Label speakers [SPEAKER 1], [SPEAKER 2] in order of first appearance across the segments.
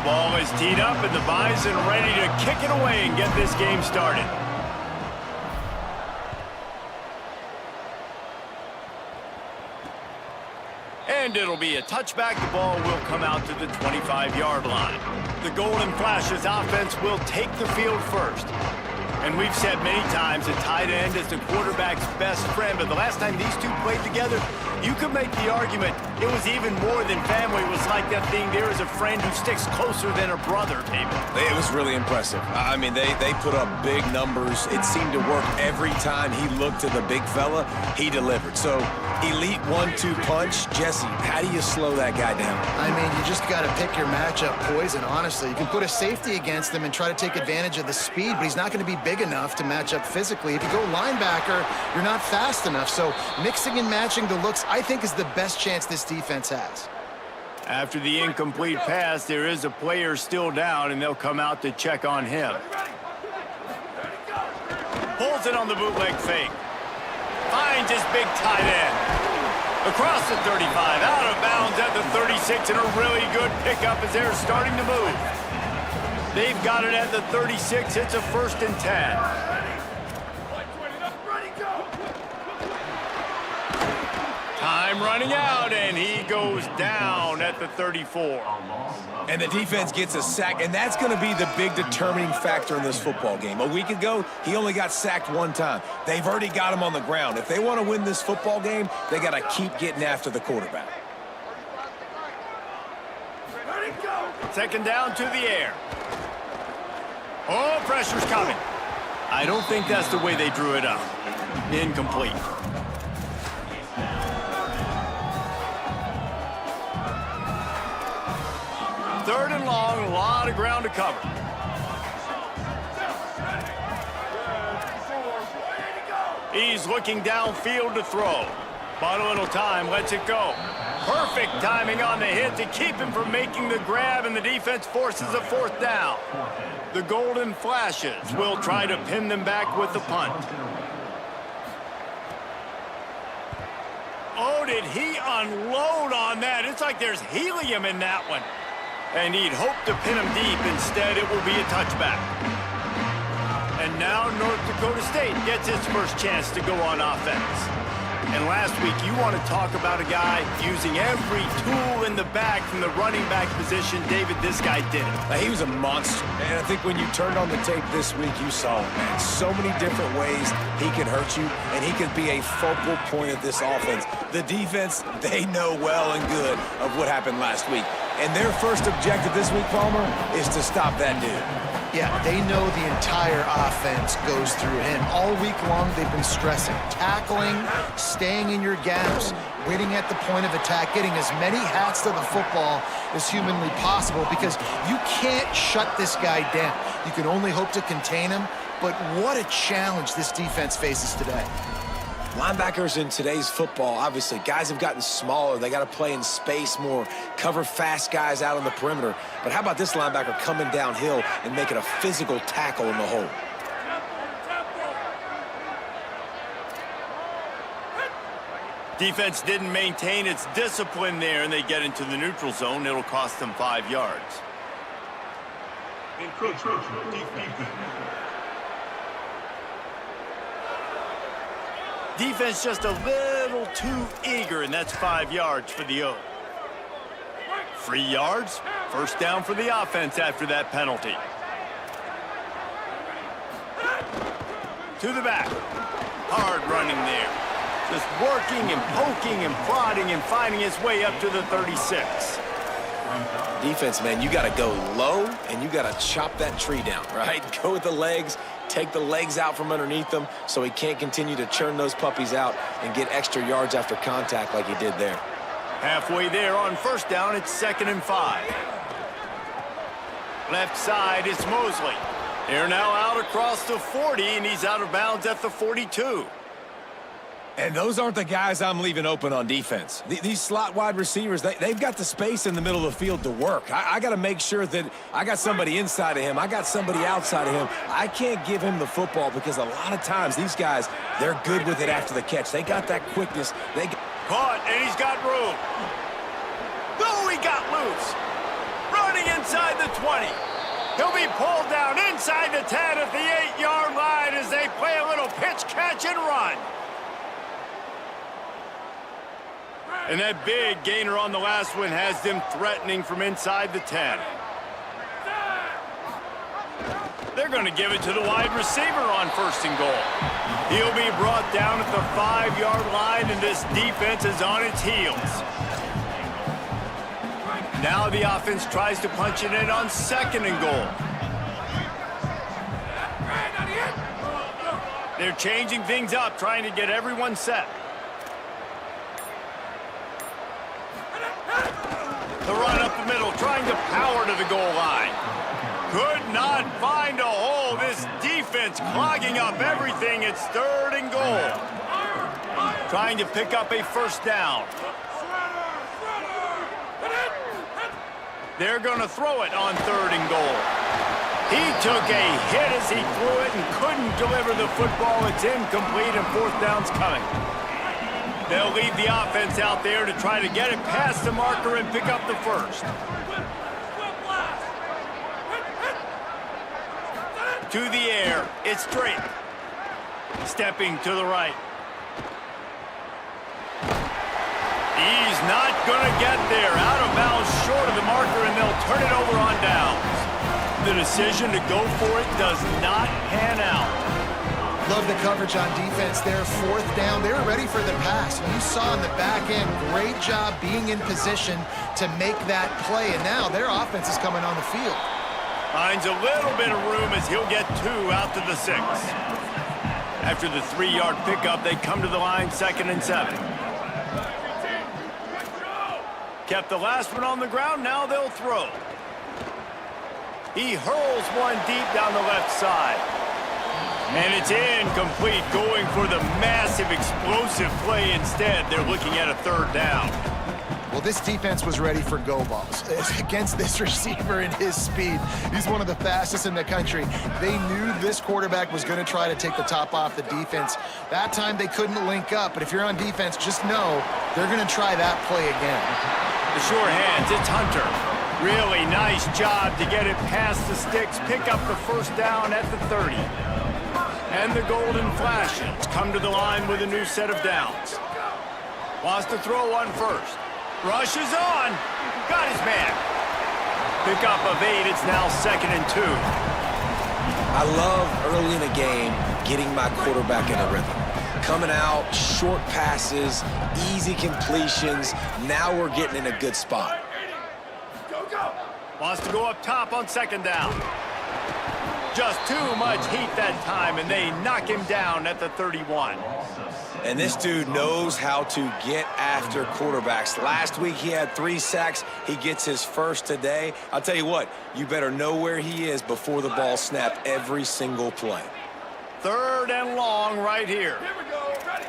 [SPEAKER 1] Ball is teed up, and the Bison ready to kick it away and get this game started. And it'll be a touchback. The ball will come out to the 25-yard line. The Golden Flashes offense will take the field first. And we've said many times that tight end is the quarterback's best friend, but the last time these two played together, you could make the argument it was even more than family. It was like that thing there is a friend who sticks closer than a brother, David.
[SPEAKER 2] It was really impressive. I mean, they put up big numbers. It seemed to work every time he looked to the big fella. He delivered. So, elite 1-2 punch. Jesse, how do you slow that guy down?
[SPEAKER 3] I mean, you just got to pick your matchup poison, honestly. You can put a safety against him and try to take advantage of the speed, but he's not going to be big enough to match up physically. If you go linebacker, you're not fast enough. So mixing and matching the looks, I think, is the best chance this defense has.
[SPEAKER 1] After the incomplete pass, there is a player still down, and they'll come out to check on him. Pulls it on the bootleg fake. Finds his big tight end. Across the 35, out of bounds at the 36, and a really good pickup as they're starting to move. They've got it at the 36. It's a 1st and 10. Time running out, and he goes down at the 34.
[SPEAKER 2] And the defense gets a sack, and that's going to be the big determining factor in this football game. A week ago, he only got sacked 1 time. They've already got him on the ground. If they want to win this football game, they got to keep getting after the quarterback.
[SPEAKER 1] 2nd down to the air. Oh, pressure's coming. I don't think that's the way they drew it up. Incomplete. 3rd and long, a lot of ground to cover. He's looking downfield to throw. But a little time, lets it go. Perfect timing on the hit to keep him from making the grab, and the defense forces a 4th down. The Golden Flashes will try to pin them back with the punt. Oh, did he unload on that? It's like there's helium in that one. And he'd hoped to pin him deep. Instead, it will be a touchback. And now North Dakota State gets its first chance to go on offense. And last week, you want to talk about a guy using every tool in the bag from the running back position. David, this guy did it.
[SPEAKER 2] He was a monster. And I think when you turned on the tape this week, you saw it, man. So many different ways he can hurt you, and he can be a focal point of this offense. The defense, they know well and good of what happened last week. And their first objective this week, Palmer, is to stop that dude.
[SPEAKER 3] Yeah, they know the entire offense goes through him. All week long, they've been stressing. Tackling, staying in your gaps, waiting at the point of attack, getting as many hats to the football as humanly possible, because you can't shut this guy down. You can only hope to contain him, but what a challenge this defense faces today.
[SPEAKER 2] Linebackers in today's football, obviously, guys have gotten smaller. They got to play in space more, cover fast guys out on the perimeter. But how about this linebacker coming downhill and making a physical tackle in the hole?
[SPEAKER 1] Defense didn't maintain its discipline there, and they get into the neutral zone. It'll cost them 5 yards. Defense just a little too eager, and that's 5 yards for the O. 3 yards, 1st down for the offense after that penalty. To the back. Hard running there. Just working and poking and prodding and finding his way up to the 36.
[SPEAKER 2] Defense, man, you got to go low, and you got to chop that tree down, right? Go with the legs, take the legs out from underneath them so he can't continue to churn those puppies out and get extra yards after contact like he did there.
[SPEAKER 1] Halfway there on 1st down, it's 2nd and 5. Left side, it's Mosley. They're now out across the 40, and he's out of bounds at the 42.
[SPEAKER 2] And those aren't the guys I'm leaving open on defense. These slot wide receivers, they've got the space in the middle of the field to work. I got to make sure that I got somebody inside of him. I got somebody outside of him. I can't give him the football because a lot of times these guys, they're good with it after the catch. They got that quickness.
[SPEAKER 1] Caught, and he's got room. Oh, he got loose. Running running inside the 20. He'll be pulled down inside the 10 at the 8-yard line as they play a little pitch, catch, and run. And that big gainer on the last one has them threatening from inside the 10. They're going to give it to the wide receiver on 1st and goal. He'll be brought down at the 5-yard line, and this defense is on its heels. Now the offense tries to punch it in on 2nd and goal. They're changing things up, trying to get everyone set. The run up the middle, trying to power to the goal line. Could not find a hole. This defense clogging up everything. It's 3rd and goal. Trying to pick up a 1st down. They're going to throw it on 3rd and goal. He took a hit as he threw it and couldn't deliver the football. It's incomplete and 4th down's coming. They'll leave the offense out there to try to get it past the marker and pick up the 1st. To the air, it's straight. Stepping to the right. He's not going to get there. Out of bounds, short of the marker, and they'll turn it over on downs. The decision to go for it does not pan out.
[SPEAKER 3] Love the coverage on defense there. 4th down. They were ready for the pass. You saw in the back end, great job being in position to make that play. And now their offense is coming on the field.
[SPEAKER 1] Finds a little bit of room as he'll get 2 out to the 6. After the 3-yard pickup, they come to the line 2nd and 7. Kept the last one on the ground. Now they'll throw. He hurls one deep down the left side. And it's incomplete, going for the massive explosive play instead. They're looking at a 3rd down.
[SPEAKER 3] Well, this defense was ready for go balls against this receiver and his speed. He's one of the fastest in the country. They knew this quarterback was going to try to take the top off the defense. That time they couldn't link up, but if you're on defense, just know they're going to try that play again.
[SPEAKER 1] The sure hands, it's Hunter. Really nice job to get it past the sticks, pick up the 1st down at the 30. And the Golden Flashes come to the line with a new set of downs. Wants to throw one 1st. Rushes on. Got his man. Pickup of 8. It's now 2nd and 2.
[SPEAKER 2] I love early in a game getting my quarterback in a rhythm. Coming out, short passes, easy completions. Now we're getting in a good spot.
[SPEAKER 1] Wants to go up top on 2nd down. Just too much heat that time, and they knock him down at the 31.
[SPEAKER 2] And this dude knows how to get after quarterbacks. Last week he had 3 sacks. He gets his 1st today. I'll tell you what, you better know where he is before the ball snapped every single play.
[SPEAKER 1] 3rd and long right here.
[SPEAKER 4] Here we go. Ready.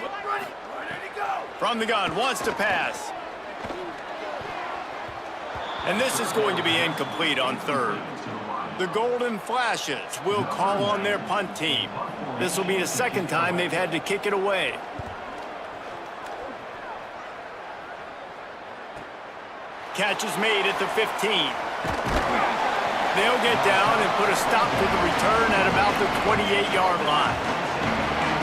[SPEAKER 4] Ready. Ready to go.
[SPEAKER 1] From the gun, wants to pass. And this is going to be incomplete on 3rd. The Golden Flashes will call on their punt team. This will be the 2nd time they've had to kick it away. Catch is made at the 15. They'll get down and put a stop to the return at about the 28-yard line.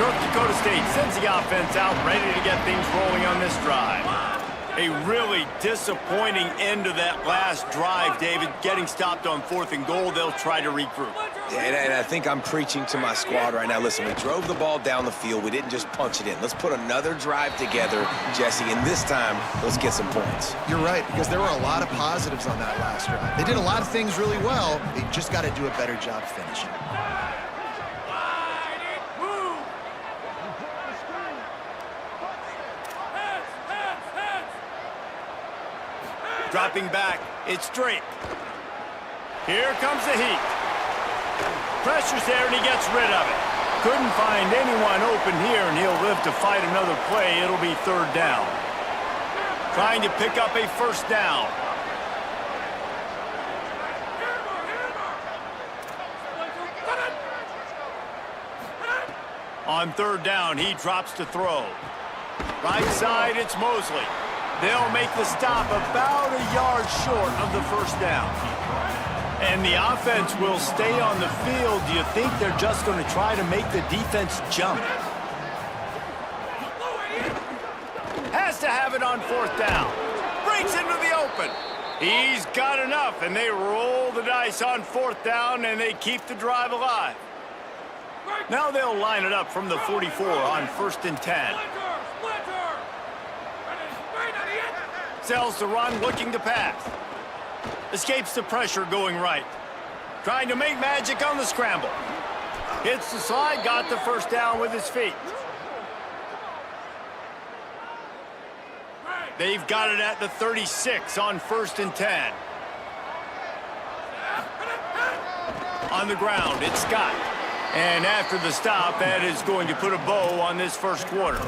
[SPEAKER 1] North Dakota State sends the offense out, ready to get things rolling on this drive. A really disappointing end to that last drive, David. Getting stopped on 4th and goal, they'll try to regroup.
[SPEAKER 2] And I think I'm preaching to my squad right now. Listen, we drove the ball down the field. We didn't just punch it in. Let's put another drive together, Jesse, and this time, let's get some points.
[SPEAKER 3] You're right, because there were a lot of positives on that last drive. They did a lot of things really well. They just got to do a better job finishing.
[SPEAKER 1] Dropping back, it's straight. Here comes the heat. Pressure's there and he gets rid of it. Couldn't find anyone open here and he'll live to fight another play. It'll be 3rd down. Trying to pick up a 1st down. On 3rd down, he drops to throw. Right side, it's Mosley. They'll make the stop about a yard short of the first down. And the offense will stay on the field. Do you think they're just going to try to make the defense jump? Has to have it on fourth down. Breaks into the open. He's got enough, and they roll the dice on fourth down, and they keep the drive alive. Now they'll line it up from the 44 on 1st and 10. Sells the run, looking to pass. Escapes the pressure going right. Trying to make magic on the scramble. Hits the slide, got the first down with his feet. They've got it at the 36 on 1st and 10. On the ground, it's Scott. And after the stop, that is going to put a bow on this first quarter.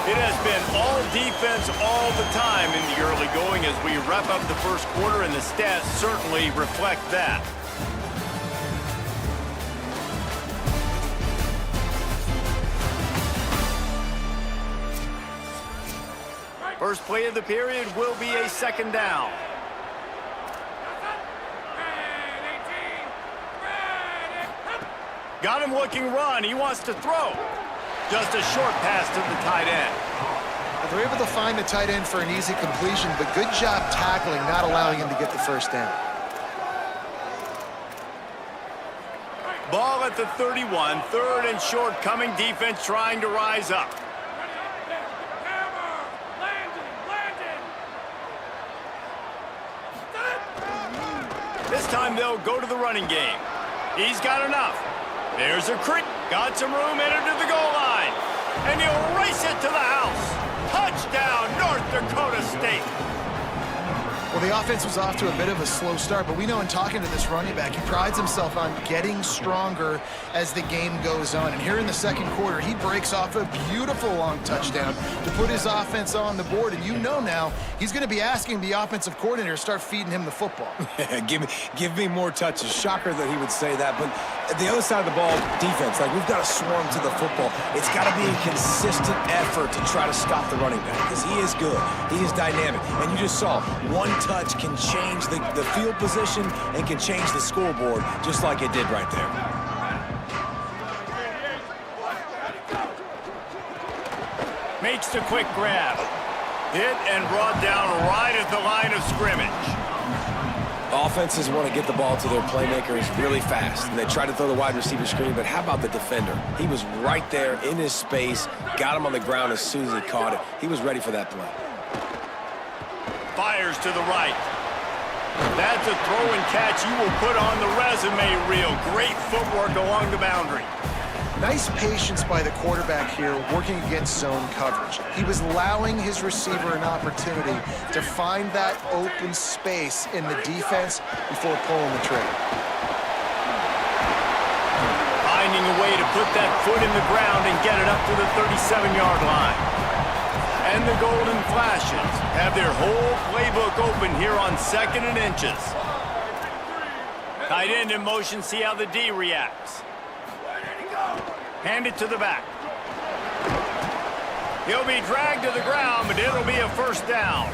[SPEAKER 1] It has been all defense all the time in the early going as we wrap up the first quarter, and the stats certainly reflect that. First play of the period will be a second down. Got him looking run. He wants to throw. Just a short pass to the tight end.
[SPEAKER 3] They're able to find the tight end for an easy completion, but good job tackling, not allowing him to get the first down.
[SPEAKER 1] Ball at the 31. Third and short coming. Defense trying to rise up. This time they'll go to the running game. He's got enough. There's a creep. Got some room, entered to the goal line. And he'll race it to the house. Touchdown, North Dakota State.
[SPEAKER 3] Well, the offense was off to a bit of a slow start, but we know in talking to this running back, he prides himself on getting stronger as the game goes on. And here in the second quarter, he breaks off a beautiful long touchdown to put his offense on the board. And you know now he's going to be asking the offensive coordinator to start feeding him the football.
[SPEAKER 2] give me more touches. Shocker that he would say that. But at the other side of the ball, defense, like we've got to swarm to the football. It's got to be a consistent effort to try to stop the running back because he is good. He is dynamic. And you just saw one touch can change the field position and can change the scoreboard just like it did right there.
[SPEAKER 1] Makes the quick grab. Hit and brought down right at the line of scrimmage.
[SPEAKER 2] Offenses want to get the ball to their playmakers really fast, and they try to throw the wide receiver screen, but how about the defender? He was right there in his space, got him on the ground as soon as he caught it. He was ready for that play.
[SPEAKER 1] Fires to the right. That's a throw and catch you will put on the resume reel. Great footwork along the boundary.
[SPEAKER 3] Nice patience by the quarterback here working against zone coverage. He was allowing his receiver an opportunity to find that open space in the defense before pulling the trigger.
[SPEAKER 1] Finding a way to put that foot in the ground and get it up to the 37-yard line. And the Golden Flashes have their whole playbook open here on 2nd and inches. Tight end in motion, see how the D reacts. Hand it to the back. He'll be dragged to the ground, but it'll be a first down.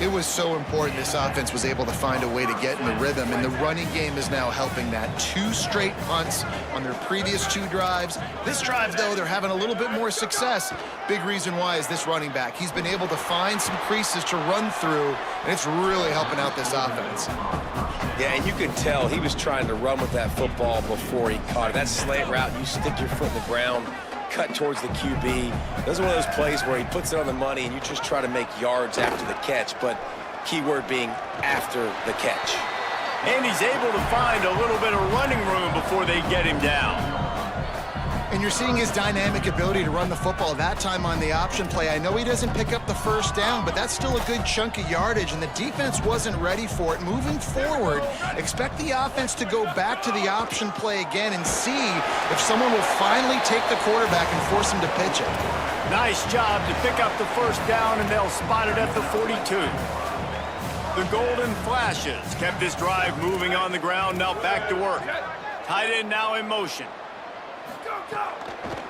[SPEAKER 3] It was so important this offense was able to find a way to get in the rhythm, and the running game is now helping that. 2 straight punts on their previous 2 drives. This drive, though, they're having a little bit more success. Big reason why is this running back. He's been able to find some creases to run through, and it's really helping out this offense.
[SPEAKER 2] Yeah, and you could tell he was trying to run with that football before he caught it. That slant route, you stick your foot in the ground, cut towards the QB. Those are one of those plays where he puts it on the money and you just try to make yards after the catch, but keyword being after the catch.
[SPEAKER 1] And he's able to find a little bit of running room before they get him down.
[SPEAKER 3] And you're seeing his dynamic ability to run the football. That time on the option play, I know he doesn't pick up the first down, but that's still a good chunk of yardage, and the defense wasn't ready for it. Moving forward, expect the offense to go back to the option play again and see if someone will finally take the quarterback and force him to pitch it.
[SPEAKER 1] Nice job to pick up the first down, and they'll spot it at the 42. The Golden Flashes kept this drive moving on the ground. Now back to work. Tight end now in motion.
[SPEAKER 4] Go!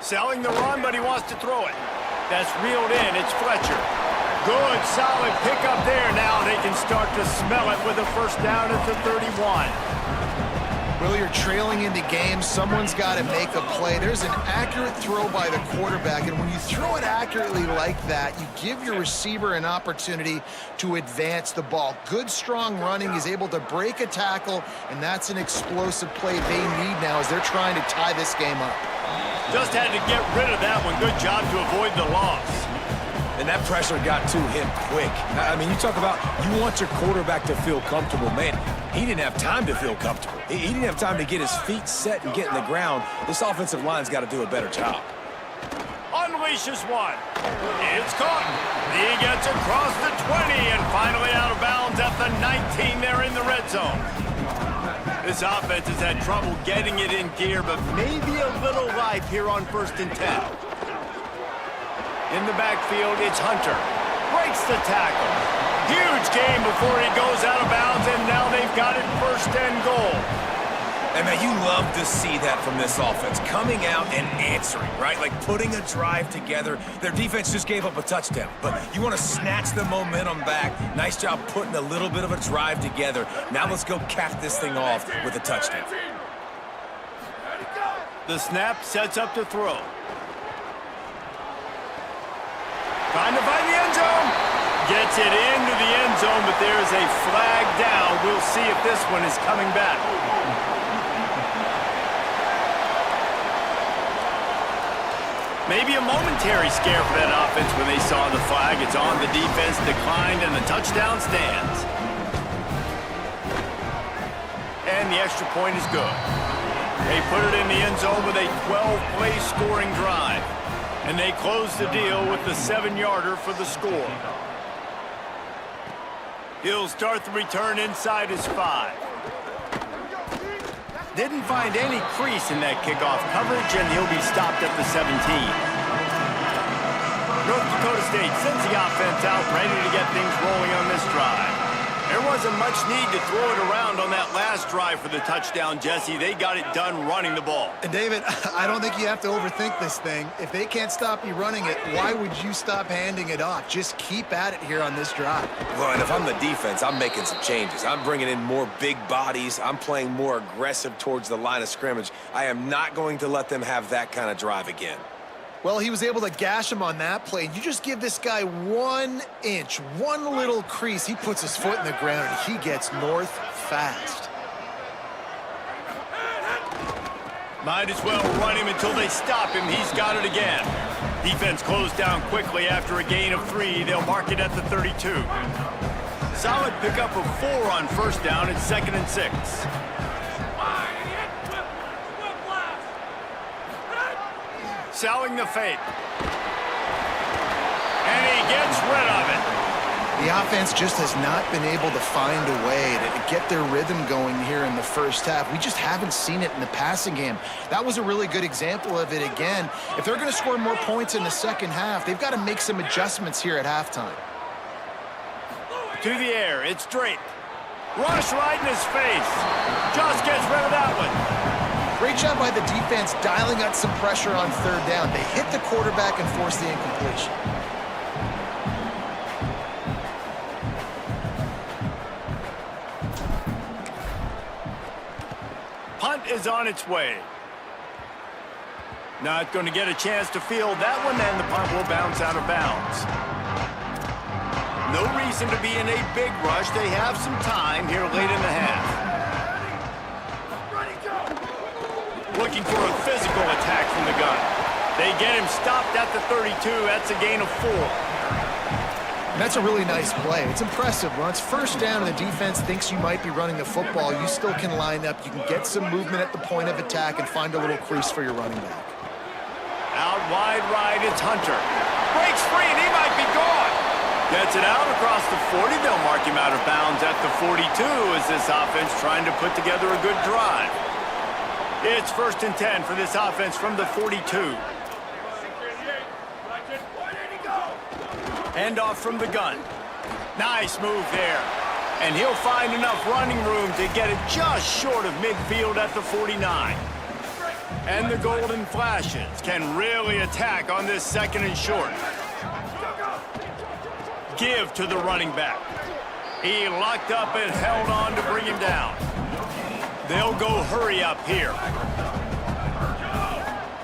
[SPEAKER 1] Selling the run, but he wants to throw it. That's reeled in. It's Fletcher. Good, solid pickup there. Now they can start to smell it with a first down at the 31.
[SPEAKER 3] Well, you're trailing into games. Someone's got to make a play. There's an accurate throw by the quarterback, and when you throw it accurately like that, you give your receiver an opportunity to advance the ball. Good, strong running. He's able to break a tackle, and that's an explosive play they need now as they're trying to tie this game up.
[SPEAKER 1] Just had to get rid of that one. Good job to avoid the loss.
[SPEAKER 2] And that pressure got to him quick. I mean, you talk about you want your quarterback to feel comfortable. Man, he didn't have time to feel comfortable. He didn't have time to get his feet set and get in the ground. This offensive line's got to do a better job.
[SPEAKER 1] Unleashes one. It's caught. He gets across the 20 and finally out of bounds at the 19 there in the red zone. This offense has had trouble getting it in gear, but maybe a little life here on 1st and 10. In the backfield, it's Hunter. Breaks the tackle. Huge game before he goes out of bounds, and now they've got it 1st and goal.
[SPEAKER 2] And man, you love to see that from this offense. Coming out and answering, right? Like putting a drive together. Their defense just gave up a touchdown, but you want to snatch the momentum back. Nice job putting a little bit of a drive together. Now let's go cap this thing off with a touchdown.
[SPEAKER 1] The snap sets up to throw. Trying to find the end zone. Gets it into the end zone, but there's a flag down. We'll see if this one is coming back. Maybe a momentary scare for that offense when they saw the flag. It's on, the defense declined, and the touchdown stands. And the extra point is good. They put it in the end zone with a 12-play scoring drive. And they close the deal with the 7-yarder for the score. He'll start the return inside his 5. Didn't find any crease in that kickoff coverage, and he'll be stopped at the 17. North Dakota State sends the offense out, ready to get things rolling on this drive. There wasn't much need to throw it around on that last drive for the touchdown, Jesse. They got it done running the ball.
[SPEAKER 3] And David, I don't think you have to overthink this thing. If they can't stop you running it, why would you stop handing it off? Just keep at it here on this drive.
[SPEAKER 2] Well, and if I'm the defense, I'm making some changes. I'm bringing in more big bodies. I'm playing more aggressive towards the line of scrimmage. I am not going to let them have that kind of drive again.
[SPEAKER 3] Well, he was able to gash him on that play. You just give this guy 1 inch, one little crease. He puts his foot in the ground, and he gets north fast.
[SPEAKER 1] Might as well run him until they stop him. He's got it again. Defense closed down quickly after a gain of 3. They'll mark it at the 32. Solid pickup of 4 on 1st down. It's 2nd and 6. Selling the fake. And he gets rid of it.
[SPEAKER 3] The offense just has not been able to find a way to get their rhythm going here in the first half. We just haven't seen it in the passing game. That was a really good example of it again. If they're going to score more points in the second half, they've got to make some adjustments here at halftime.
[SPEAKER 1] To the air, it's Drake. Rush right in his face. Just gets rid of that one.
[SPEAKER 3] Great job by the defense dialing up some pressure on 3rd down. They hit the quarterback and forced the incompletion.
[SPEAKER 1] Punt is on its way. Not going to get a chance to field that one, and the punt will bounce out of bounds. No reason to be in a big rush. They have some time here late in the half. Looking for a physical attack from the gun. They get him stopped at the 32. That's a gain of 4.
[SPEAKER 3] And that's a really nice play. It's impressive. When it's 1st down and the defense thinks you might be running the football, you still can line up. You can get some movement at the point of attack and find a little crease for your running back.
[SPEAKER 1] Out wide right, it's Hunter. Breaks free, and he might be gone. Gets it out across the 40. They'll mark him out of bounds at the 42 as this offense trying to put together a good drive. It's 1st and 10 for this offense from the 42. Hand off from the gun. Nice move there. And he'll find enough running room to get it just short of midfield at the 49. And the Golden Flashes can really attack on this second and short. Give to the running back. He locked up and held on to bring him down. They'll go hurry up here.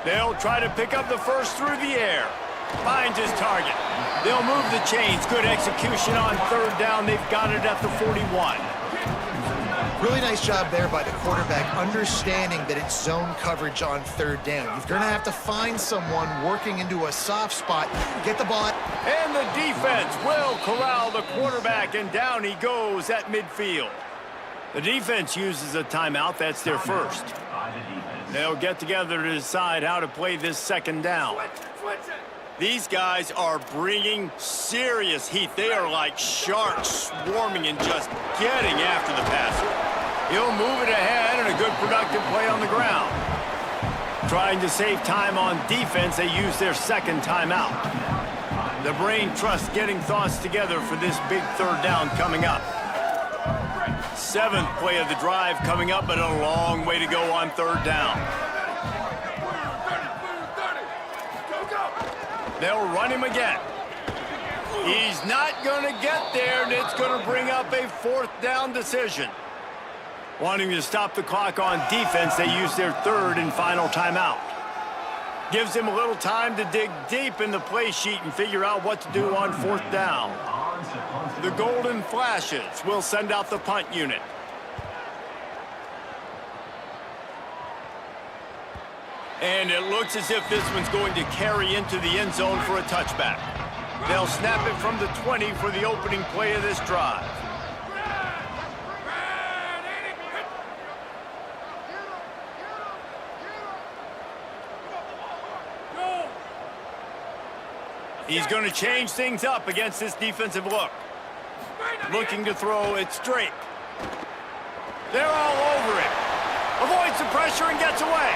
[SPEAKER 1] They'll try to pick up the first through the air. Finds his target. They'll move the chains. Good execution on third down. They've got it at the 41.
[SPEAKER 3] Really nice job there by the quarterback, understanding that it's zone coverage on third down. You're going to have to find someone working into a soft spot. Get the ball.
[SPEAKER 1] And the defense will corral the quarterback, and down he goes at midfield. The defense uses a timeout. That's their first. They'll get together to decide how to play this second down. These guys are bringing serious heat. They are like sharks swarming and just getting after the passer. He'll move it ahead and a good productive play on the ground. Trying to save time on defense, they use their second timeout. The brain trusts getting thoughts together for this big third down coming up. Seventh play of the drive coming up, but a long way to go on third down. They'll run him again. He's not going to get there, and it's going to bring up a fourth down decision. Wanting to stop the clock on defense, they use their third and final timeout. Gives him a little time to dig deep in the play sheet and figure out what to do on fourth down. The Golden Flashes will send out the punt unit. And it looks as if this one's going to carry into the end zone for a touchback. They'll snap it from the 20 for the opening play of this drive. He's going to change things up against this defensive look. Looking to throw it straight. They're all over it. Avoids the pressure and gets away.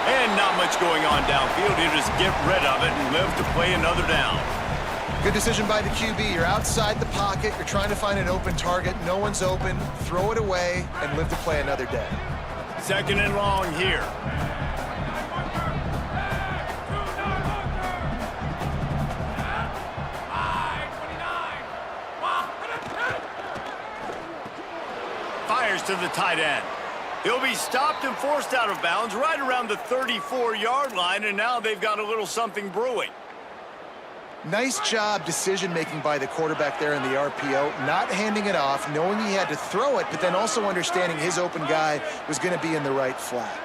[SPEAKER 1] And not much going on downfield. He'll just get rid of it and live to play another down.
[SPEAKER 3] Good decision by the QB. You're outside the pocket. You're trying to find an open target. No one's open. Throw it away and live to play another day.
[SPEAKER 1] Second and long here. Fires to the tight end. He'll be stopped and forced out of bounds right around the 34-yard line, and now they've got a little something brewing.
[SPEAKER 3] Nice job decision-making by the quarterback there in the RPO, not handing it off, knowing he had to throw it, but then also understanding his open guy was going to be in the right flat.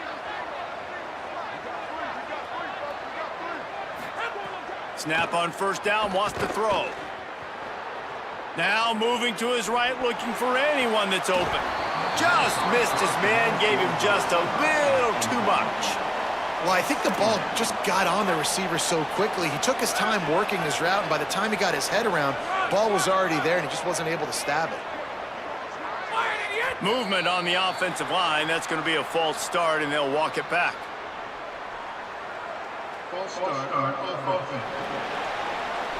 [SPEAKER 1] Snap on first down, wants to throw. Now moving to his right, looking for anyone that's open. Just missed his man, gave him just a little too much.
[SPEAKER 3] Well, I think the ball just got on the receiver so quickly. He took his time working his route, and by the time he got his head around, the ball was already there, and he just wasn't able to stab it.
[SPEAKER 1] Movement on the offensive line. That's going to be a false start, and they'll walk it back.
[SPEAKER 5] False start.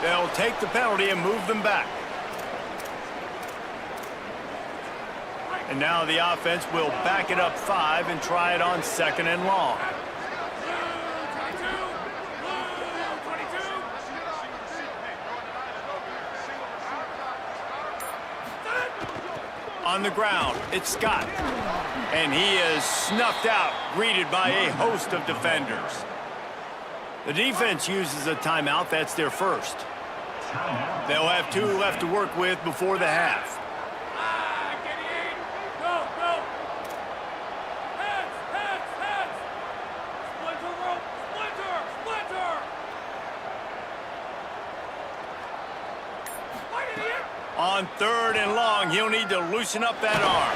[SPEAKER 1] They'll take the penalty and move them back. And now the offense will back it up 5 and try it on second and long. On the ground, it's Scott. And he is snuffed out, greeted by a host of defenders. The defense uses a timeout. That's their first. They'll have 2 left to work with before the half. On third and long, he'll need to loosen up that arm.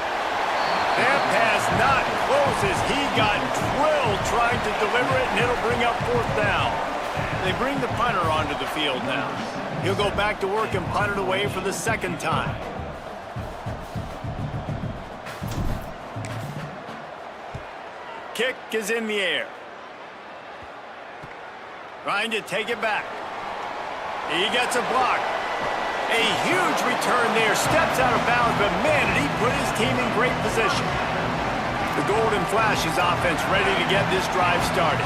[SPEAKER 1] That pass not close as he got drilled trying to deliver it, and it'll bring up fourth down. They bring the punter onto the field now. He'll go back to work and punt it away for the second time. Kick is in the air. Trying to take it back. He gets a block. A huge return there. Steps out of bounds, but man, did he put his team in great position. The Golden Flashes offense ready to get this drive started.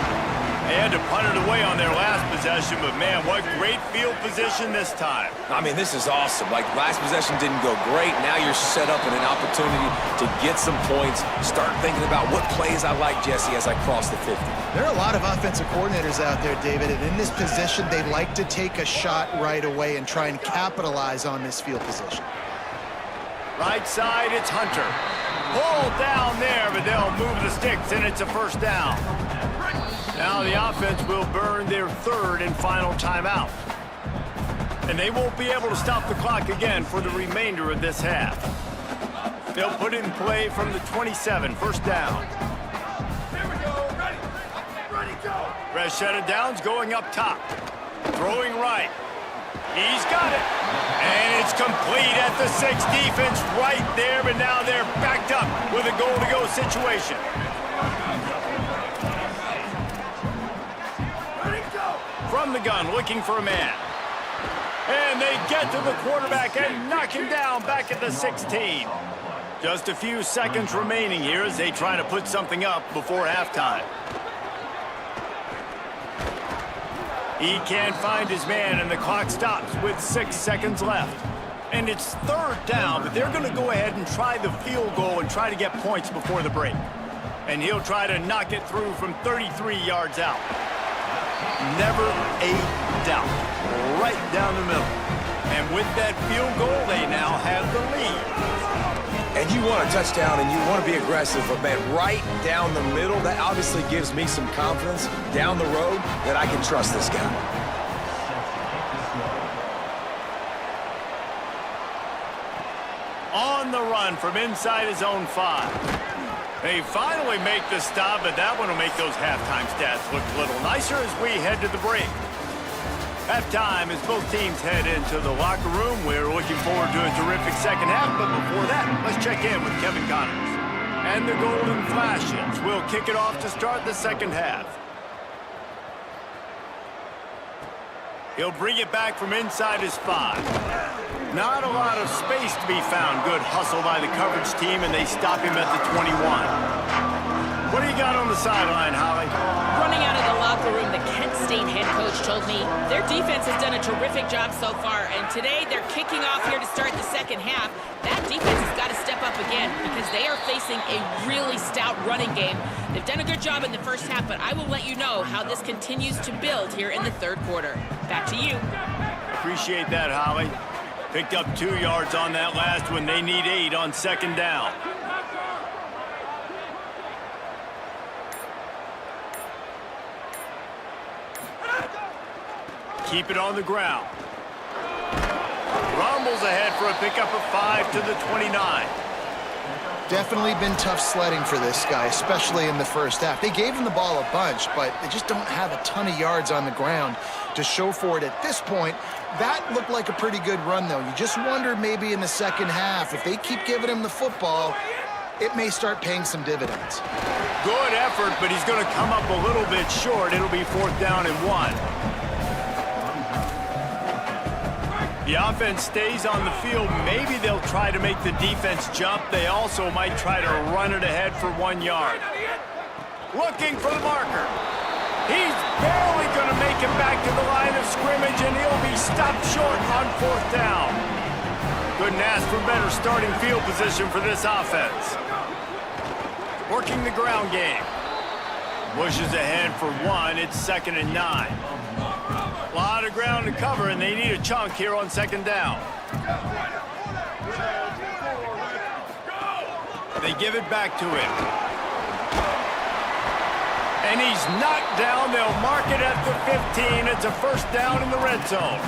[SPEAKER 1] They had to punt it away on their last possession, but man, what great field position this time.
[SPEAKER 2] I mean, this is awesome. Like, last possession didn't go great. Now you're set up in an opportunity to get some points. Start thinking about what plays I like, Jesse, as I cross the 50.
[SPEAKER 3] There are a lot of offensive coordinators out there, David, and in this position, they like to take a shot right away and try and capitalize on this field position.
[SPEAKER 1] Right side, it's Hunter. Pull down there, but they'll move the sticks, and it's a first down. Now the offense will burn their third and final timeout. And they won't be able to stop the clock again for the remainder of this half. They'll put it in play from the 27, first down.
[SPEAKER 4] Here we go. Ready. Ready, go.
[SPEAKER 1] Fresh set of downs going up top. Throwing right. He's got it. And it's complete at the 6. Defense right there, but now they're backed up with a goal-to-go situation. From the gun, looking for a man. And they get to the quarterback and knock him down back at the 16. Just a few seconds remaining here as they try to put something up before halftime. He can't find his man, and the clock stops with 6 seconds left. And it's third down, but they're going to go ahead and try the field goal and try to get points before the break. And he'll try to knock it through from 33 yards out. Never a doubt. Right down the middle. And with that field goal, they now have the lead.
[SPEAKER 2] And you want a touchdown and you want to be aggressive, but man, right down the middle, that obviously gives me some confidence down the road that I can trust this guy.
[SPEAKER 1] On the run from inside his own 5. They finally make the stop, but that one will make those halftime stats look a little nicer as we head to the break. Halftime as both teams head into the locker room. We're looking forward to a terrific second half, but before that, let's check in with Kevin Connors. And the Golden Flashes will kick it off to start the second half. He'll bring it back from inside his 5. Not a lot of space to be found. Good hustle by the coverage team, and they stop him at the 21. What do you got on the sideline, Holly?
[SPEAKER 5] Running out of the locker room, the Kent State head coach told me their defense has done a terrific job so far, and today they're kicking off here to start the second half. That defense has got to step up again because they are facing a really stout running game. They've done a good job in the first half, but I will let you know how this continues to build here in the third quarter. Back to you.
[SPEAKER 1] Appreciate that, Holly. Picked up 2 yards on that last one. They need 8 on second down. Keep it on the ground. Rumbles ahead for a pickup of 5 to the 29.
[SPEAKER 3] Definitely been tough sledding for this guy, especially in the first half. They gave him the ball a bunch, but they just don't have a ton of yards on the ground to show for it at this point. That looked like a pretty good run, though. You just wonder maybe in the second half, if they keep giving him the football, it may start paying some dividends.
[SPEAKER 1] Good effort, but he's going to come up a little bit short. It'll be 4th down and 1. The offense stays on the field. Maybe they'll try to make the defense jump. They also might try to run it ahead for 1 yard. Looking for the marker. He's barely going to make it back to the line of scrimmage, and he'll be stopped short on 4th down. Couldn't ask for better starting field position for this offense. Working the ground game. Bushes ahead for 1. It's 2nd and 9. A lot of ground to cover, and they need a chunk here on second down. They give it back to him. And he's knocked down. They'll mark it at the 15. It's a first down in the red zone.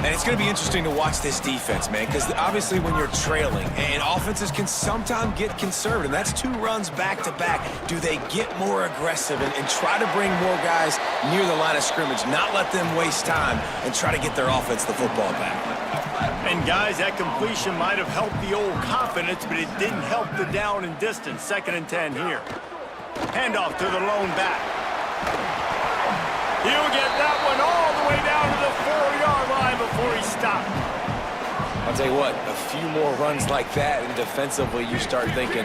[SPEAKER 2] And it's going to be interesting to watch this defense, man, because obviously when you're trailing, and offenses can sometimes get conservative. That's 2 runs back-to-back. Do they get more aggressive and try to bring more guys near the line of scrimmage, not let them waste time, and try to get their offense the football back?
[SPEAKER 1] And, guys, that completion might have helped the old confidence, but it didn't help the down and distance. 2nd and 10 here. Handoff to the lone back. He'll get that one all the way down to the 4-yard line before he stopped.
[SPEAKER 2] I'll tell you what, a few more runs like that, and defensively you start thinking,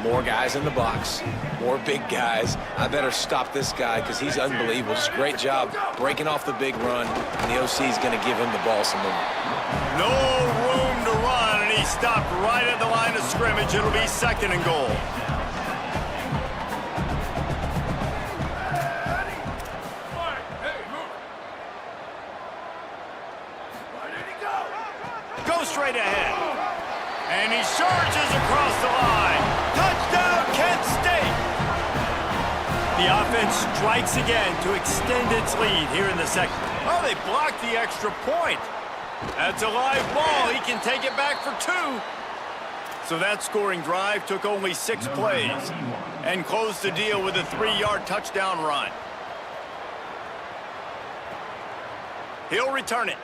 [SPEAKER 2] More guys in the box, more big guys. I better stop this guy because he's unbelievable. Just great job breaking off the big run, and the OC is going to give him the ball some more.
[SPEAKER 1] No room to run, and he stopped right at the line of scrimmage. It'll be 2nd and goal. Go straight ahead. And he surges across the line. Touchdown, Kent State! The offense strikes again to extend its lead here in the second. Oh, they blocked the extra point. That's a live ball. He can take it back for 2. So that scoring drive took only 6 plays and closed the deal with a 3-yard touchdown run. He'll return it.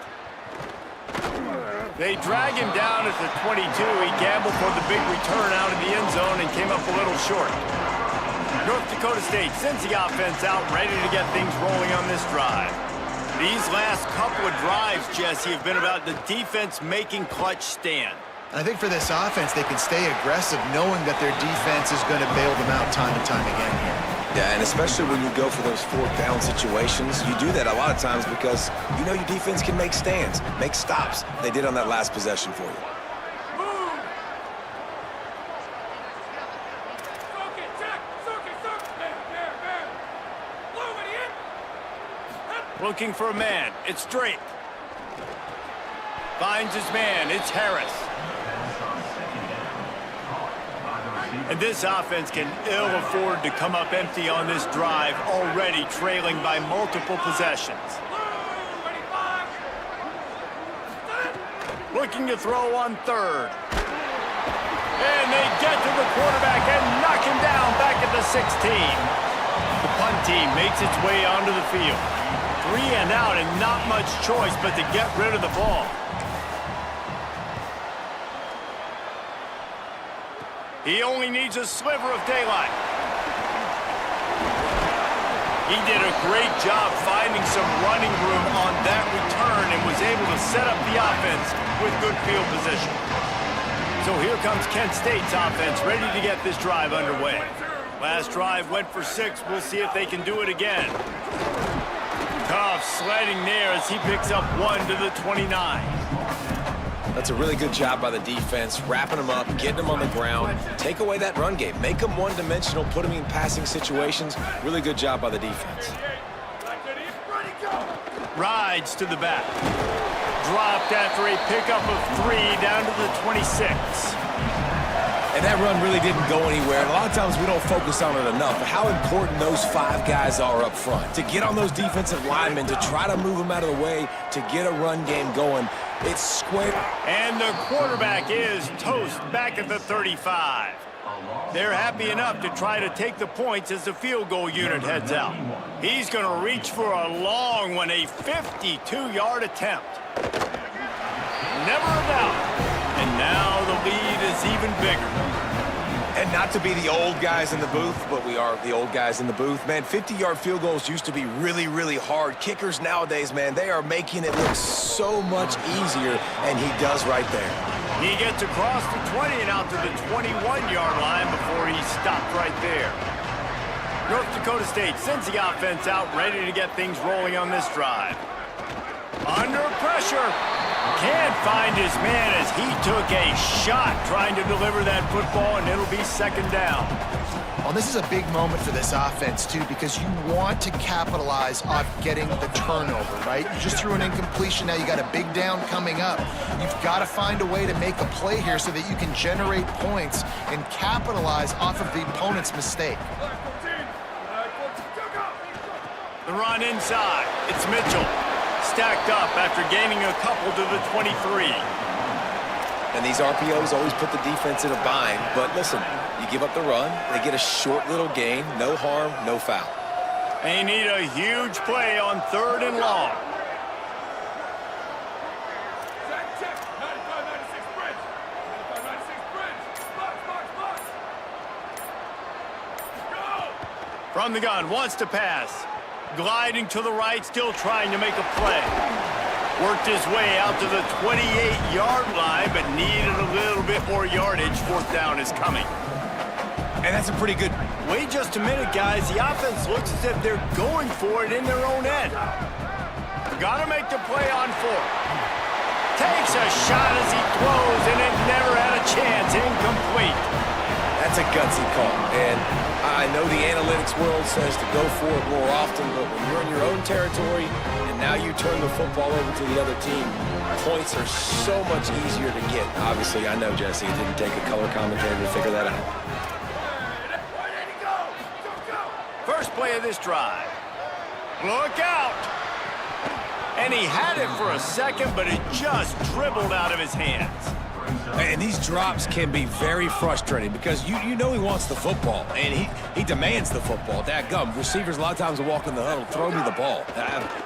[SPEAKER 1] They drag him down at the 22. He gambled for the big return out of the end zone and came up a little short. North Dakota State sends the offense out, ready to get things rolling on this drive. These last couple of drives, Jesse, have been about the defense making clutch stand.
[SPEAKER 3] I think for this offense, they can stay aggressive knowing that their defense is going to bail them out time and time again here.
[SPEAKER 2] Yeah, and especially when you go for those 4th down situations, you do that a lot of times because you know your defense can make stands, make stops. They did on that last possession for you.
[SPEAKER 1] Looking for a man. It's Drake. Finds his man. It's Harris. And this offense can ill afford to come up empty on this drive, already trailing by multiple possessions. Looking to throw on 3rd. And they get to the quarterback and knock him down back at the 16. The punt team makes its way onto the field. 3 and out and not much choice but to get rid of the ball. He only needs a sliver of daylight. He did a great job finding some running room on that return and was able to set up the offense with good field position. So here comes Kent State's offense, ready to get this drive underway. Last drive went for 6. We'll see if they can do it again. Tough sledding there as he picks up 1 to the 29.
[SPEAKER 2] That's a really good job by the defense, wrapping them up, getting them on the ground. Take away that run game. Make them one-dimensional, put them in passing situations. Really good job by the defense.
[SPEAKER 1] Rides to the back. Dropped after a pickup of 3 down to the 26.
[SPEAKER 2] And that run really didn't go anywhere. And a lot of times we don't focus on it enough. But how important those 5 guys are up front. To get on those defensive linemen, to try to move them out of the way, to get a run game going. It's square.
[SPEAKER 1] And the quarterback is toast back at the 35. They're happy enough to try to take the points as the field goal unit heads out. He's going to reach for a long one, a 52-yard attempt. Never a doubt. And now the lead is even bigger.
[SPEAKER 2] And not to be the old guys in the booth, but we are the old guys in the booth. Man, 50-yard field goals used to be really, really hard. Kickers nowadays, man, they are making it look so much easier, and he does right there.
[SPEAKER 1] He gets across the 20 and out to the 21-yard line before he stopped right there. North Dakota State sends the offense out, ready to get things rolling on this drive. Under pressure. Can't find his man as he took a shot trying to deliver that football, and it'll be 2nd down.
[SPEAKER 3] Well, this is a big moment for this offense, too, because you want to capitalize off getting the turnover, right? You just threw an incompletion. Now you got a big down coming up. You've got to find a way to make a play here so that you can generate points and capitalize off of the opponent's mistake.
[SPEAKER 1] The run inside. It's Mitchell. Stacked up after gaining a couple to the 23.
[SPEAKER 2] And these RPOs always put the defense in a bind. But listen, you give up the run, they get a short little gain, no harm, no foul.
[SPEAKER 1] They need a huge play on 3rd and long. From the gun, wants to pass. Gliding to the right, still trying to make a play. Worked his way out to the 28-yard line, but needed a little bit more yardage. 4th down is coming.
[SPEAKER 2] And that's a pretty good...
[SPEAKER 1] Wait just a minute, guys. The offense looks as if they're going for it in their own end. Gotta make the play on 4. Takes a shot as he throws, and it never had a chance. Incomplete.
[SPEAKER 2] That's a gutsy call. And I know the analytics world says to go for it more often, but when you're in your own territory and now you turn the football over to the other team, points are so much easier to get. Obviously, I know, Jesse, it didn't take a color commentator to figure that out.
[SPEAKER 1] First play of this drive. Look out! And he had it for a second, but it just dribbled out of his hands.
[SPEAKER 2] And these drops can be very frustrating because you know he wants the football, and he demands the football. Dadgum, receivers a lot of times will walk in the huddle, throw me the ball.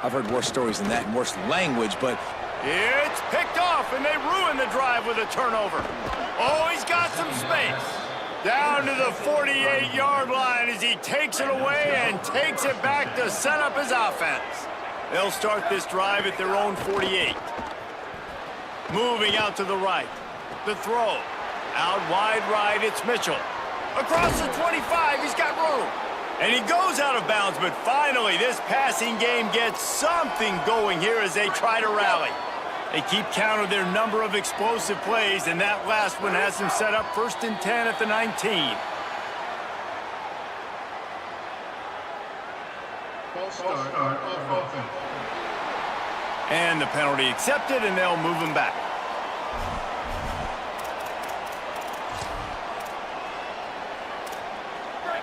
[SPEAKER 2] I've heard worse stories than that and worse language, but...
[SPEAKER 1] It's picked off, and they ruin the drive with a turnover. Oh, he's got some space. Down to the 48-yard line as he takes it away and takes it back to set up his offense. They'll start this drive at their own 48. Moving out to the right. The throw. Out wide right, it's Mitchell. Across the 25, he's got room. And he goes out of bounds, but finally this passing game gets something going here as they try to rally. They keep count of their number of explosive plays, and that last one has them set up 1st and 10 at the 19. And the penalty accepted, and they'll move him back.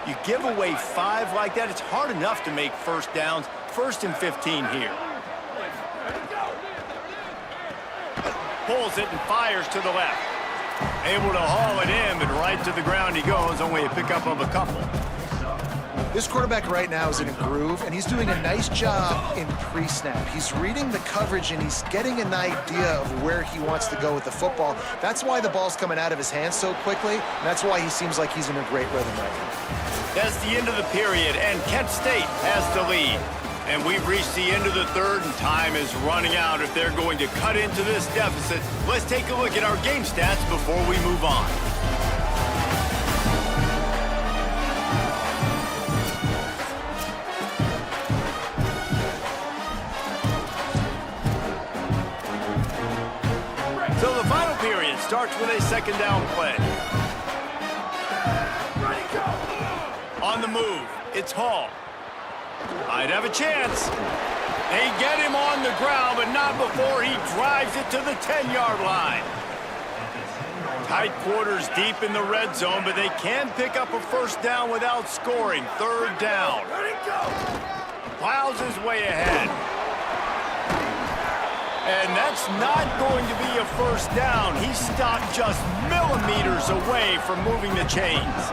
[SPEAKER 1] You give away 5 like that, it's hard enough to make first downs. 1st and 15 here. Pulls it and fires to the left. Able to haul it in, but right to the ground he goes, only a pickup of a couple.
[SPEAKER 3] This quarterback right now is in a groove, and he's doing a nice job in pre-snap. He's reading the coverage, and he's getting an idea of where he wants to go with the football. That's why the ball's coming out of his hands so quickly, and that's why he seems like he's in a great rhythm right now.
[SPEAKER 1] That's the end of the period, and Kent State has the lead. And we've reached the end of the third, and time is running out if they're going to cut into this deficit. Let's take a look at our game stats before we move on. So the final period starts with a 2nd down play. On the move, it's Hall. Might have a chance. They get him on the ground, but not before he drives it to the 10-yard line. Tight quarters deep in the red zone, but they can pick up a 1st down without scoring. 3rd down. Plows his way ahead. And that's not going to be a 1st down. He stopped just millimeters away from moving the chains.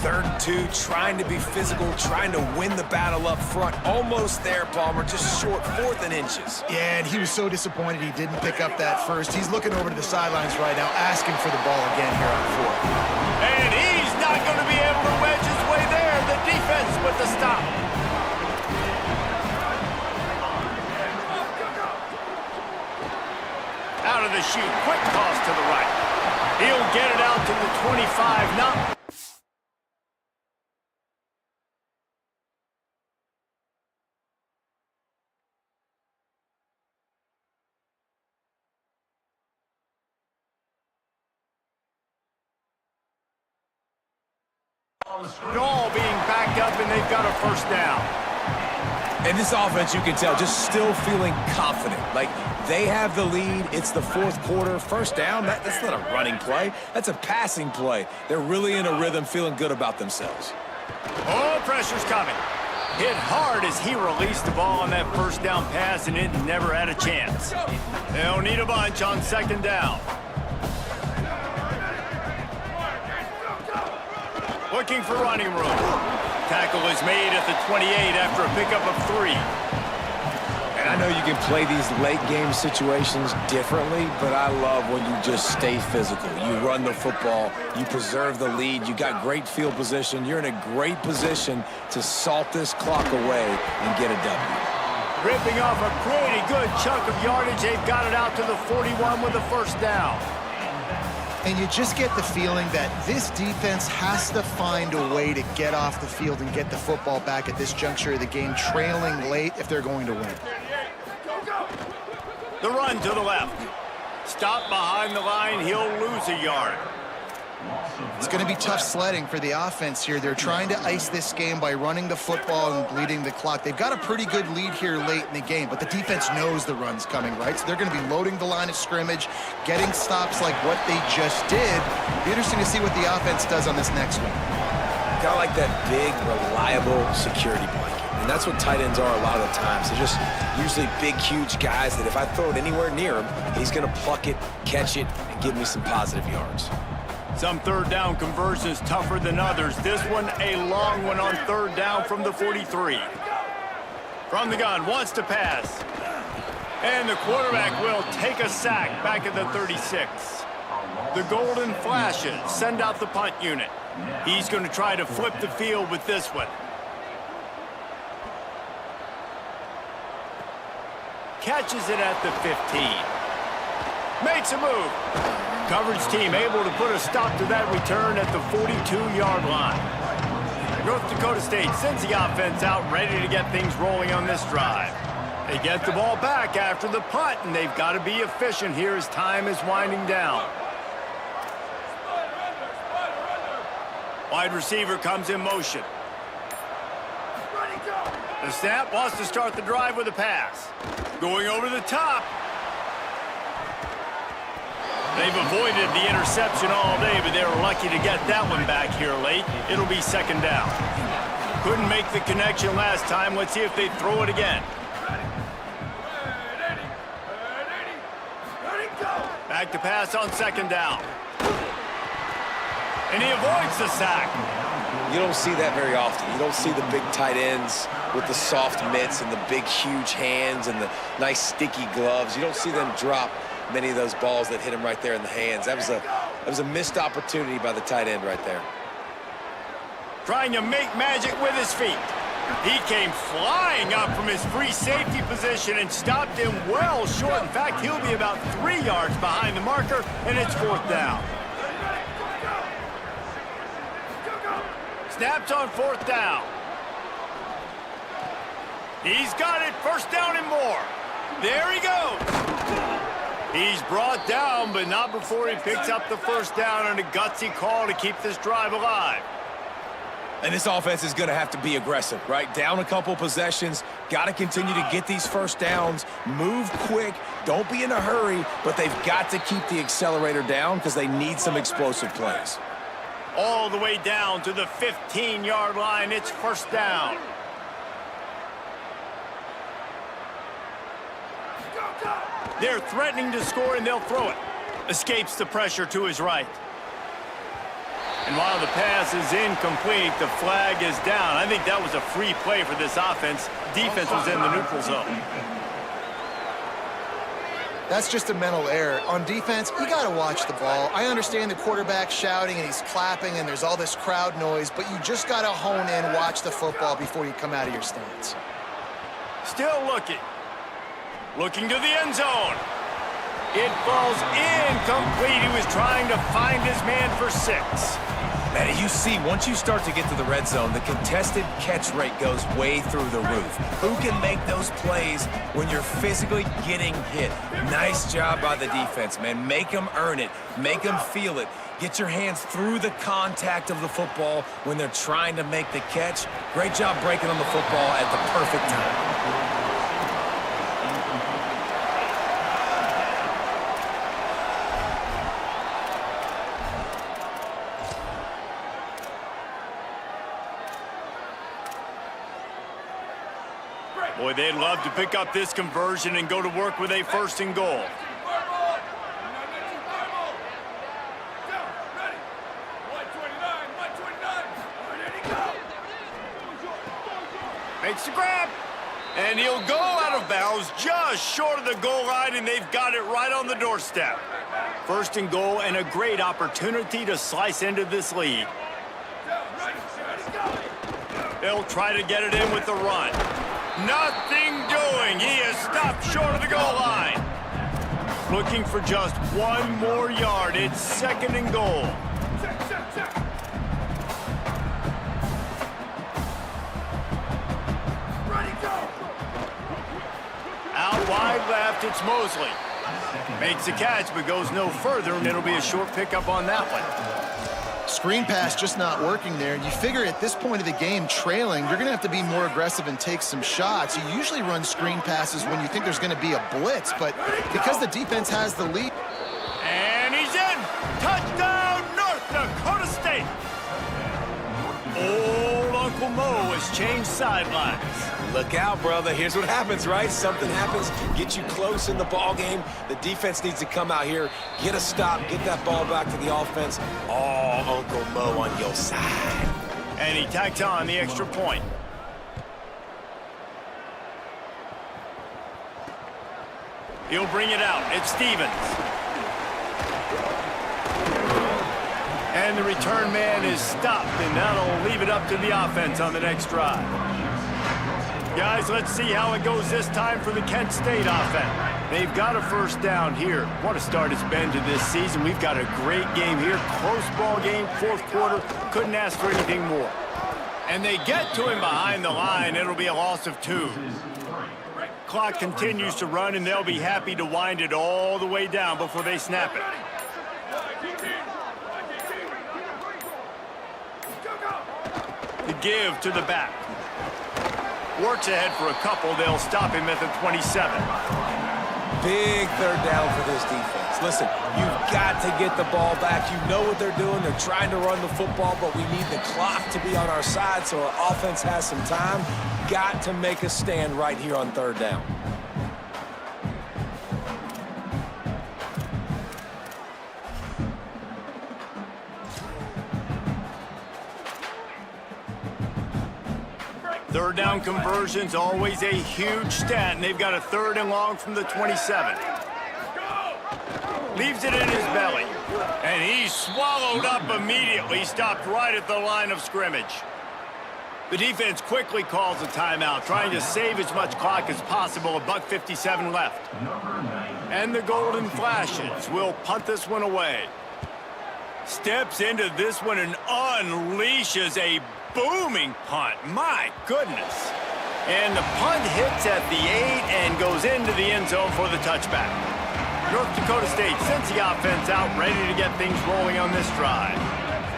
[SPEAKER 2] 3rd and 2, trying to be physical, trying to win the battle up front. Almost there, Palmer, just short, 4th and inches.
[SPEAKER 3] Yeah, and he was so disappointed he didn't pick up that first. He's looking over to the sidelines right now, asking for the ball again here on 4th.
[SPEAKER 1] And he's not going to be able to wedge his way there. The defense with the stop. Out of the chute, quick toss to the right. He'll get it out to the 25. Now. All being backed up, and they've got a 1st down.
[SPEAKER 2] And this offense, you can tell, just still feeling confident. Like, they have the lead. It's the 4th quarter. 1st down, that's not a running play. That's a passing play. They're really in a rhythm, feeling good about themselves.
[SPEAKER 1] Oh, pressure's coming. Hit hard as he released the ball on that 1st down pass, and it never had a chance. They'll need a bunch on 2nd down. Looking for running room. Tackle is made at the 28 after a pickup of 3.
[SPEAKER 2] And I know you can play these late game situations differently, but I love when you just stay physical. You run the football, you preserve the lead, you got great field position, you're in a great position to salt this clock away and get a W.
[SPEAKER 1] Ripping off a pretty good chunk of yardage, they've got it out to the 41 with the 1st down.
[SPEAKER 3] And you just get the feeling that this defense has to find a way to get off the field and get the football back at this juncture of the game, trailing late if they're going to win.
[SPEAKER 1] The run to the left. Stop behind the line, he'll lose a yard.
[SPEAKER 3] It's going to be tough sledding for the offense here. They're trying to ice this game by running the football and bleeding the clock. They've got a pretty good lead here late in the game, but the defense knows the run's coming, right? So they're going to be loading the line of scrimmage, getting stops like what they just did. Be interesting to see what the offense does on this next one.
[SPEAKER 2] Got like that big, reliable security blanket. And that's what tight ends are a lot of the times. They're just usually big, huge guys that if I throw it anywhere near him, he's going to pluck it, catch it, and give me some positive yards.
[SPEAKER 1] Some third down conversions tougher than others. This one, a long one on third down from the 43. From the gun, wants to pass. And the quarterback will take a sack back at the 36. The golden flashes send out the punt unit. He's going to try to flip the field with this one. Catches it at the 15. Makes a move. Coverage team able to put a stop to that return at the 42-yard line. North Dakota State sends the offense out ready to get things rolling on this drive. They get the ball back after the punt, and they've got to be efficient here as time is winding down. Wide receiver comes in motion. The snap wants to start the drive with a pass. Going over the top. They've avoided the interception all day, but they were lucky to get that one back here late. It'll be second down. Couldn't make the connection last time. Let's see if they throw it again. Back to pass on second down. And he avoids the sack.
[SPEAKER 2] You don't see that very often. You don't see the big tight ends with the soft mitts and the big, huge hands and the nice, sticky gloves. You don't see them drop many of those balls that hit him right there in the hands. That was a missed opportunity by the tight end right there.
[SPEAKER 1] Trying to make magic with his feet. He came flying up from his free safety position and stopped him well short. In fact, he'll be about 3 yards behind the marker, and it's fourth down. Snaps on fourth down. He's got it, first down and more. There he goes. He's brought down, but not before he picks up the first down and a gutsy call to keep this drive alive.
[SPEAKER 2] And this offense is going to have to be aggressive, right? Down a couple possessions, got to continue to get these first downs, move quick, don't be in a hurry, but they've got to keep the accelerator down because they need some explosive plays.
[SPEAKER 1] All the way down to the 15-yard line, it's first down. They're threatening to score, and they'll throw it. Escapes the pressure to his right. And while the pass is incomplete, the flag is down. I think that was a free play for this offense. Defense was in the neutral zone.
[SPEAKER 3] That's just a mental error. On defense, you got to watch the ball. I understand the quarterback shouting and he's clapping and there's all this crowd noise, but you just got to hone in, watch the football before you come out of your stance.
[SPEAKER 1] Still looking. Looking to the end zone. It falls incomplete. He was trying to find his man for 6.
[SPEAKER 2] Man, you see, once you start to get to the red zone, the contested catch rate goes way through the roof. Who can make those plays when you're physically getting hit? Nice job by the defense, man. Make them earn it. Make them feel it. Get your hands through the contact of the football when they're trying to make the catch. Great job breaking on the football at the perfect time.
[SPEAKER 1] Boy, they'd love to pick up this conversion and go to work with a first and goal. Makes the grab. And he'll go out of bounds just short of the goal line, and they've got it right on the doorstep. First and goal, and a great opportunity to slice into this lead. They'll try to get it in with the run. Nothing doing. He is stopped short of the goal line. looking for just one more yard. It's 2nd and goal.
[SPEAKER 4] Check. Ready, go.
[SPEAKER 1] Out wide left, it's Mosley. Makes a catch, but goes no further, and it'll be a short pickup on that one.
[SPEAKER 3] Screen pass just not working there. You figure at this point of the game, trailing, you're going to have to be more aggressive and take some shots. You usually run screen passes when you think there's going to be a blitz, but because the defense has the lead.
[SPEAKER 1] And he's in! Touchdown, North Dakota State! Old Uncle Mo has changed sidelines.
[SPEAKER 2] Look out, brother. Here's what happens, right? Something happens, get you close in the ball game. The defense needs to come out here, get a stop, get that ball back to the offense. Oh, Uncle Mo on your side.
[SPEAKER 1] And he tacks on the extra point. He'll bring it out. It's Stevens. And the return man is stopped, and that'll leave it up to the offense on the next drive. Guys, let's see how it goes this time for the Kent State offense. They've got a first down here. What a start it's been to this season. We've got a great game here. Close ball game, 4th quarter. Couldn't ask for anything more. And they get to him behind the line. It'll be a loss of 2. Clock continues to run, and they'll be happy to wind it all the way down before they snap it. The give to the back. Works ahead for a couple. They'll stop him at the 27.
[SPEAKER 2] Big 3rd down for this defense. Listen, you've got to get the ball back. You know what they're doing. They're trying to run the football, but we need the clock to be on our side so our offense has some time. Got to make a stand right here on 3rd down.
[SPEAKER 1] Third down conversion's always a huge stat, and they've got a 3rd and long from the 27. Leaves it in his belly, and he's swallowed up immediately, stopped right at the line of scrimmage. The defense quickly calls a timeout, trying to save as much clock as possible. $1:57 left. And the Golden Flashes will punt this one away. Steps into this one and unleashes a booming punt. My goodness. And the punt hits at the 8 and goes into the end zone for the touchback. North Dakota State sends the offense out, ready to get things rolling on this drive.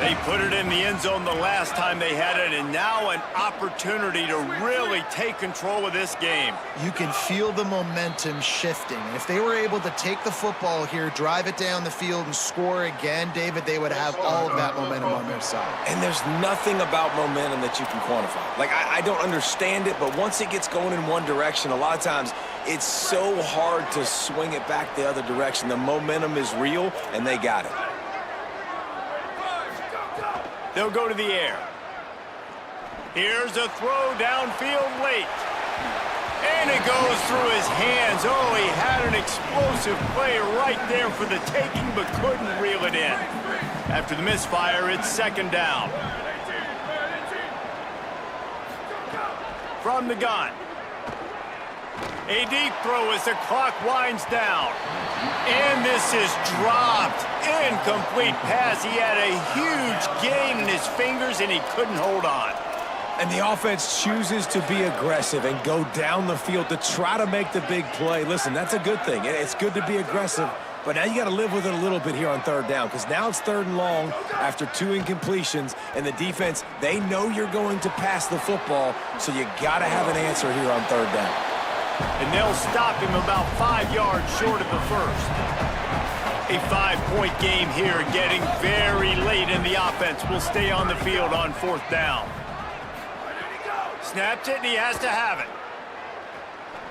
[SPEAKER 1] They put it in the end zone the last time they had it, and now an opportunity to really take control of this game.
[SPEAKER 3] You can feel the momentum shifting. And if they were able to take the football here, drive it down the field, and score again, David, they would have all of that momentum on their side.
[SPEAKER 2] And there's nothing about momentum that you can quantify. Like, I don't understand it, but once it gets going in one direction, a lot of times it's so hard to swing it back the other direction. The momentum is real, and they got it.
[SPEAKER 1] They'll go to the air. Here's a throw downfield late. And it goes through his hands. Oh, he had an explosive play right there for the taking, but couldn't reel it in. After the misfire, it's 2nd down. From the gun. A deep throw as the clock winds down. And this is dropped. Incomplete pass. He had a huge gain in his fingers, and he couldn't hold on.
[SPEAKER 2] And the offense chooses to be aggressive and go down the field to try to make the big play. Listen, that's a good thing. It's good to be aggressive, but now you got to live with it a little bit here on 3rd down, because now it's 3rd and long after 2 incompletions, and the defense, they know you're going to pass the football, so you got to have an answer here on 3rd down.
[SPEAKER 1] And they'll stop him about 5 yards short of the first. A 5-point game here, getting very late in the offense. Will stay on the field on 4th down. Snaps it, and he has to have it.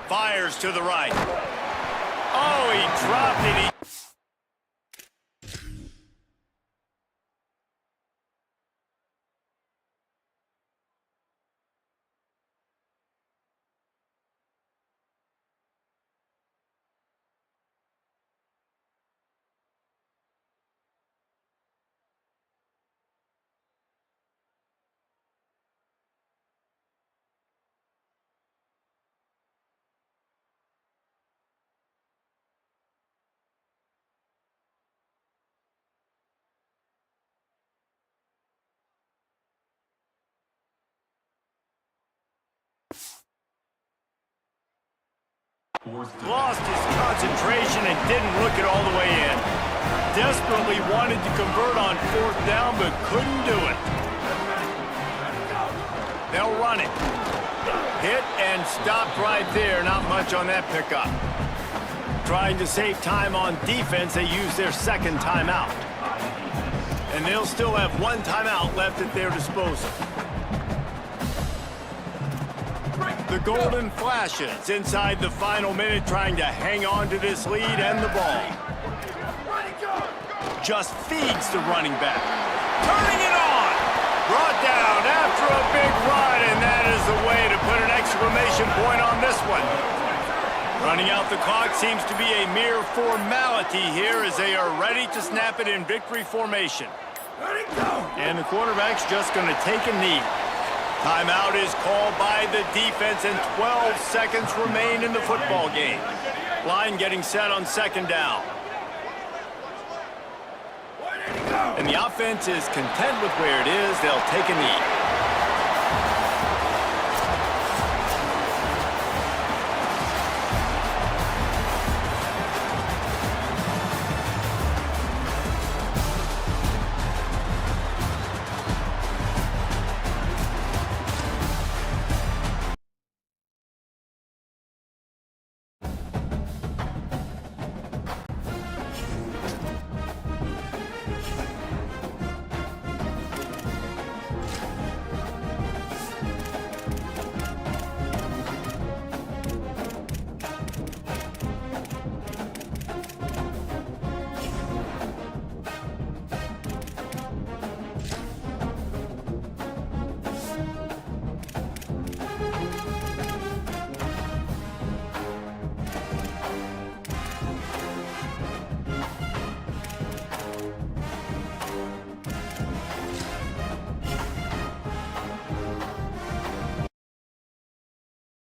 [SPEAKER 1] Fires to the right. Oh, he dropped it. Lost his concentration and didn't look it all the way in. Desperately wanted to convert on 4th down, but couldn't do it. They'll run it. Hit and stopped right there. Not much on that pickup. Trying to save time on defense, they use their 2nd timeout. And they'll still have 1 timeout left at their disposal. The Golden Flashes inside the final minute, trying to hang on to this lead and the ball. Just feeds the running back. Turning it on! Brought down after a big run, and that is the way to put an exclamation point on this one. Running out the clock seems to be a mere formality here as they are ready to snap it in victory formation. And the quarterback's just going to take a knee. Timeout is called by the defense, and 12 seconds remain in the football game. Line getting set on 2nd down. And the offense is content with where it is. They'll take a knee.